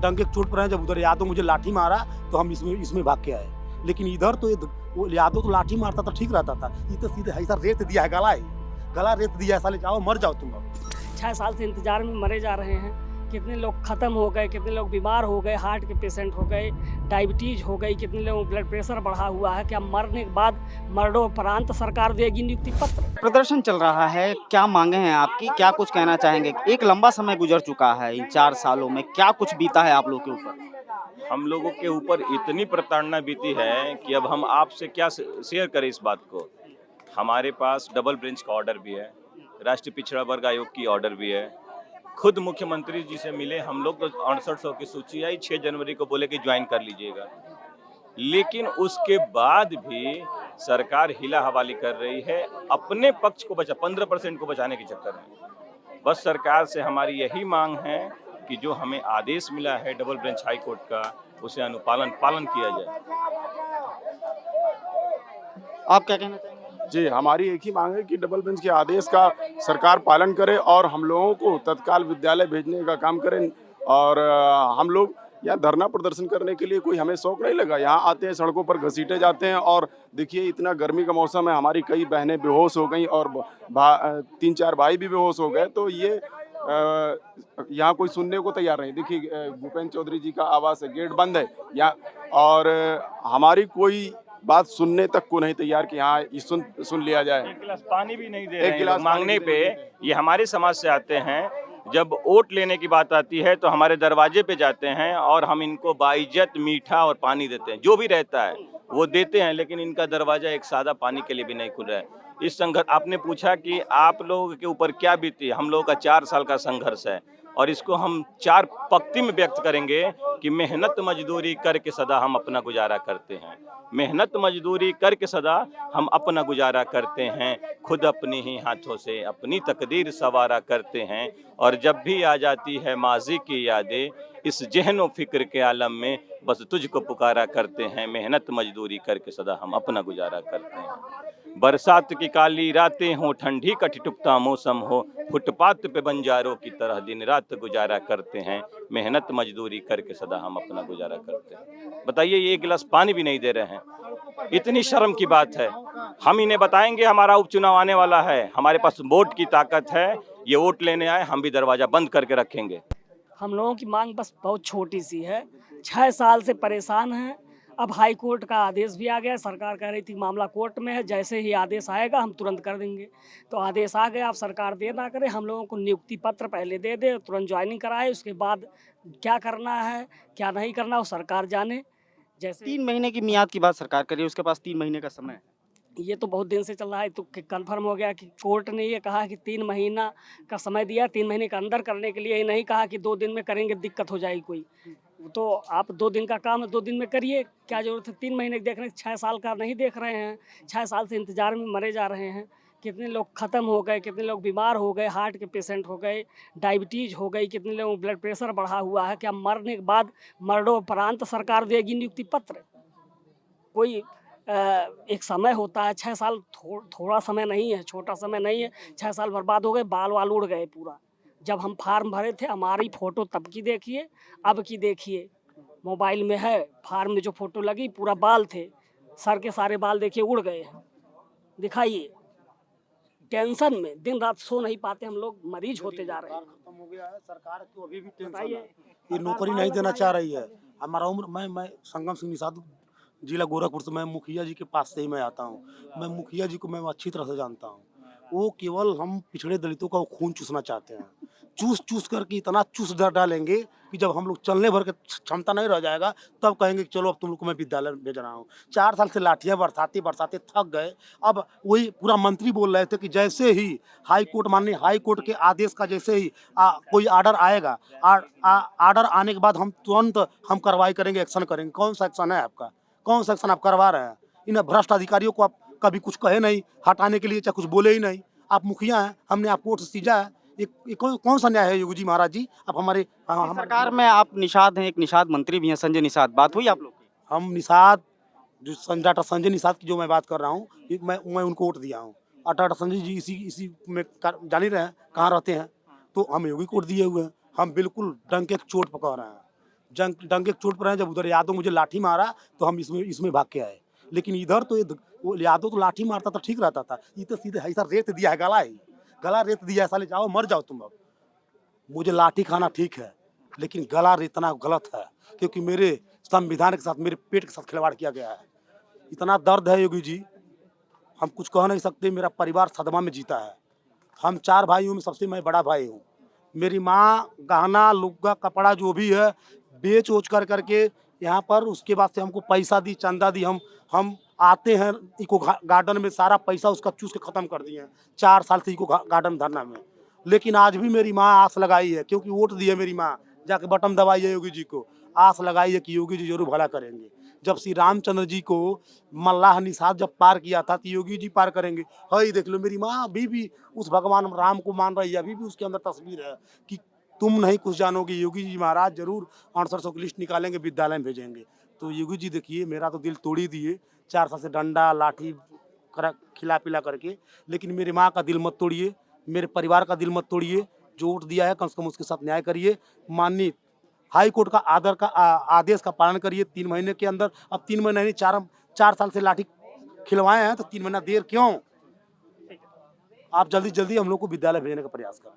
डंके चोट पर हैं, जब उधर यादव मुझे लाठी मारा तो हम इसमें भाग के आए। लेकिन इधर तो वो यादव तो लाठी मारता था ठीक रहता था, ये तो सीधे ऐसा रेत दिया है, गला रेत दिया है, साले जाओ मर जाओ तुम लोग। 6 साल से इंतजार में मरे जा रहे हैं। कितने लोग ख़त्म हो गए, कितने लोग बीमार हो गए, हार्ट के पेशेंट हो गए, डायबिटीज़ हो गई, कितने लोगों को ब्लड प्रेशर बढ़ा हुआ है। क्या मरने के बाद मरणोपरांत सरकार देगी नियुक्ति पत्र? प्रदर्शन चल रहा है, क्या मांगे हैं आपकी, क्या कुछ कहना चाहेंगे? एक लंबा समय गुजर चुका है, इन 4 सालों में क्या कुछ बीता है आप लोगों के ऊपर? हम लोगों के ऊपर इतनी प्रताड़ना बीती है कि अब हम आपसे क्या शेयर करें इस बात को। हमारे पास डबल बेंच का ऑर्डर भी है, राष्ट्रीय पिछड़ा वर्ग आयोग की ऑर्डर भी है, खुद मुख्यमंत्री जी से मिले हम लोग, तो 6800 की सूची आई, 6 जनवरी को बोले कि ज्वाइन कर लीजिएगा। लेकिन उसके बाद भी सरकार हिला हवाली कर रही है अपने पक्ष को 15% को बचाने के चक्कर में। बस सरकार से हमारी यही मांग है कि जो हमें आदेश मिला है डबल बेंच हाई कोर्ट का, उसे पालन किया जाए। आप क्या कहना चाहेंगे? जी, हमारी एक ही मांग है कि डबल बेंच के आदेश का सरकार पालन करे और हम लोगों को तत्काल विद्यालय भेजने का काम करें। और हम लोग यहाँ धरना प्रदर्शन करने के लिए कोई हमें शौक नहीं लगा, यहाँ आते हैं सड़कों पर घसीटे जाते हैं। और देखिए इतना गर्मी का मौसम है, हमारी कई बहनें बेहोश हो गई और 3-4 भाई भी बेहोश हो गए। तो ये यहाँ कोई सुनने को तैयार नहीं। देखिए भूपेंद्र चौधरी जी का आवास है, गेट बंद है यहाँ, और हमारी कोई बात सुनने तक को नहीं तैयार कि हाँ ये सुन लिया जाए। एक गिलास पानी भी नहीं दे रहे हैं गिलास मांगने पे। ये हमारे समाज से आते हैं, जब वोट लेने की बात आती है तो हमारे दरवाजे पे जाते हैं और हम इनको बाइज्जत मीठा और पानी देते हैं, जो भी रहता है वो देते हैं, लेकिन इनका दरवाजा एक सादा पानी के लिए भी नहीं खुल रहा है। इस संघर्ष, आपने पूछा कि आप लोगों के ऊपर क्या बीती, हम लोगों का 4 साल का संघर्ष है और इसको हम 4 पंक्ति में व्यक्त करेंगे कि मेहनत मजदूरी करके सदा हम अपना गुजारा करते हैं। मेहनत मजदूरी करके सदा हम अपना गुजारा करते हैं, खुद अपने ही हाथों से अपनी तकदीर सवारा करते हैं। और जब भी आ जाती है माजी की यादें, इस जहनो फिक्र के आलम में बस तुझको पुकारा करते हैं। मेहनत मजदूरी करके सदा हम अपना गुजारा करते हैं। बरसात की काली रातें हो, ठंडी का ठिठुकता मौसम हो, फुटपाथ पे बंजारों की तरह दिन रात गुजारा करते हैं। मेहनत मजदूरी करके सदा हम अपना गुजारा करते हैं। बताइए, ये 1 गिलास पानी भी नहीं दे रहे हैं, इतनी शर्म की बात है। हम इन्हें बताएंगे हमारा उपचुनाव आने वाला है, हमारे पास वोट की ताकत है, ये वोट लेने आए, हम भी दरवाजा बंद करके रखेंगे। हम लोगों की मांग बस बहुत छोटी सी है। 6 साल से परेशान हैं। अब हाई कोर्ट का आदेश भी आ गया। सरकार कह रही थी मामला कोर्ट में है, जैसे ही आदेश आएगा हम तुरंत कर देंगे। तो आदेश आ गया, अब सरकार दे ना करे, हम लोगों को नियुक्ति पत्र पहले दे दे, तुरंत ज्वाइनिंग कराए, उसके बाद क्या करना है क्या नहीं करना वो सरकार जाने। जैसे 3 महीने की मियाद की बात सरकार कर रही है, उसके पास 3 महीने का समय है। ये तो बहुत दिन से चल रहा है, तो कंफर्म हो गया कि कोर्ट ने ये कहा कि 3 महीना का समय दिया, 3 महीने के अंदर करने के लिए। ये नहीं कहा कि 2 दिन में करेंगे, दिक्कत हो जाएगी कोई। तो आप 2 दिन का काम है, 2 दिन में करिए, क्या जरूरत है 3 महीने देख रहे हैं? 6 साल का नहीं देख रहे हैं। 6 साल से इंतजार में मरे जा रहे हैं। कितने लोग ख़त्म हो गए, कितने लोग बीमार हो गए, हार्ट के पेशेंट हो गए, डायबिटीज़ हो गई, कितने लोगों को ब्लड प्रेशर बढ़ा हुआ है। क्या मरने के बाद मरणोपरांत सरकार देगी नियुक्ति पत्र? कोई एक समय होता है। 6 साल थोड़ा समय नहीं है, छोटा समय नहीं है। 6 साल बर्बाद हो गए, बाल वाल उड़ गए पूरा। जब हम फार्म भरे थे, हमारी फ़ोटो तब की देखिए, अब की देखिए। मोबाइल में है, फार्म में जो फ़ोटो लगी पूरा बाल थे, सर के सारे बाल देखिए उड़ गए हैं। दिखाइए, टेंशन में दिन रात सो नहीं पाते हम लोग, मरीज होते जा रहे हैं। खत्म हो गया है, सरकार को अभी भी टेंशन बताइए। है, ये नौकरी नहीं देना चाह रही है। हमारा उम्र, मैं संगम सिंह निषाद, जिला गोरखपुर से, मैं मुखिया जी के पास से ही मैं आता हूँ। मैं मुखिया जी को मैं अच्छी तरह से जानता हूँ। वो केवल हम पिछड़े दलितों का खून चूसना चाहते हैं। चूस करके इतना चूस डालेंगे कि जब हम लोग चलने भर के क्षमता नहीं रह जाएगा, तब कहेंगे कि चलो अब तुम लोग को मैं विद्यालय भेज रहा हूँ। 4 साल से लाठियाँ बरसाते थक गए। अब वही पूरा मंत्री बोल रहे थे कि जैसे ही माननीय हाई कोर्ट के आदेश का जैसे ही कोई आर्डर आएगा, आर्डर आने के बाद हम तुरंत हम कार्रवाई करेंगे, एक्शन करेंगे। कौन सा एक्शन है आपका? कौन सा एक्शन आप करवा रहे हैं? इन भ्रष्ट अधिकारियों को आप कभी कुछ कहे नहीं हटाने के लिए, चाहे कुछ बोले ही नहीं। आप मुखिया हैं, हमने आपको वोट सीधा है। ये कौन सा न्याय है योगी जी महाराज जी? आप हमारे सरकार में आप निषाद हैं, एक निषाद मंत्री भी हैं संजय निषाद, बात हुई आप लोग की? हम निषाद, जो डॉक्टर संजय निषाद की जो मैं बात कर रहा हूँ, मैं उनको वोट दिया हूँ। और डॉक्टर संजय जी इसी में जान ही रहे हैं कहाँ रहते हैं, तो हम योगी को वोट दिए हुए हैं। हम बिल्कुल डंके की चोट पकड़ रहे हैं। जंग डंके की चोट पर हैं। जब उधर यादव मुझे लाठी मारा तो हम इसमें भाग के आए, लेकिन इधर तो वो यादव तो लाठी मारता तो ठीक रहता था, ये तो सीधे ऐसा रेत दिया है, गला रेत दिया है, साले जाओ मर जाओ तुम। अब मुझे लाठी खाना ठीक है, लेकिन गला रेतना गलत है, क्योंकि मेरे संविधान के साथ, मेरे पेट के साथ खिलवाड़ किया गया है। इतना दर्द है योगी जी, हम कुछ कह नहीं सकते। मेरा परिवार सदमा में जीता है। हम 4 भाइयों में सबसे मैं बड़ा भाई हूँ। मेरी माँ गहना लुग्गा कपड़ा जो भी है बेच ओच करके यहाँ पर, उसके बाद से हमको पैसा दी, चंदा दी। हम आते हैं इको गार्डन में, सारा पैसा उसका चूस के ख़त्म कर दिए हैं 4 साल से इको गार्डन धरना में। लेकिन आज भी मेरी माँ आस लगाई है, क्योंकि वोट दी है मेरी माँ, जाके बटन दबाई है योगी जी को, आस लगाई है कि योगी जी जरूर भला करेंगे। जब श्री रामचंद्र जी को मल्लाह निषाद जब पार किया था तो योगी जी पार करेंगे। हई देख लो, मेरी माँ अभी भी उस भगवान राम को मान रही है, अभी भी उसके अंदर तस्वीर है कि तुम नहीं कुछ जानोगे, योगी जी महाराज जरूर 6800 की लिस्ट निकालेंगे, विद्यालय में भेजेंगे। तो योगी जी देखिए, मेरा तो दिल तोड़ ही दिए 4 साल से डंडा लाठी खिला पिला करके, लेकिन मेरी माँ का दिल मत तोड़िए, मेरे परिवार का दिल मत तोड़िए। जो वोट दिया है कम से कम उसके साथ न्याय करिए। माननीय हाई कोर्ट का आदेश का पालन करिए 3 महीने के अंदर। अब 3 महीने नहीं, 4 साल से लाठी खिलवाए हैं, तो 3 महीना देर क्यों? आप जल्दी जल्दी हम लोग को विद्यालय भेजने का प्रयास करें।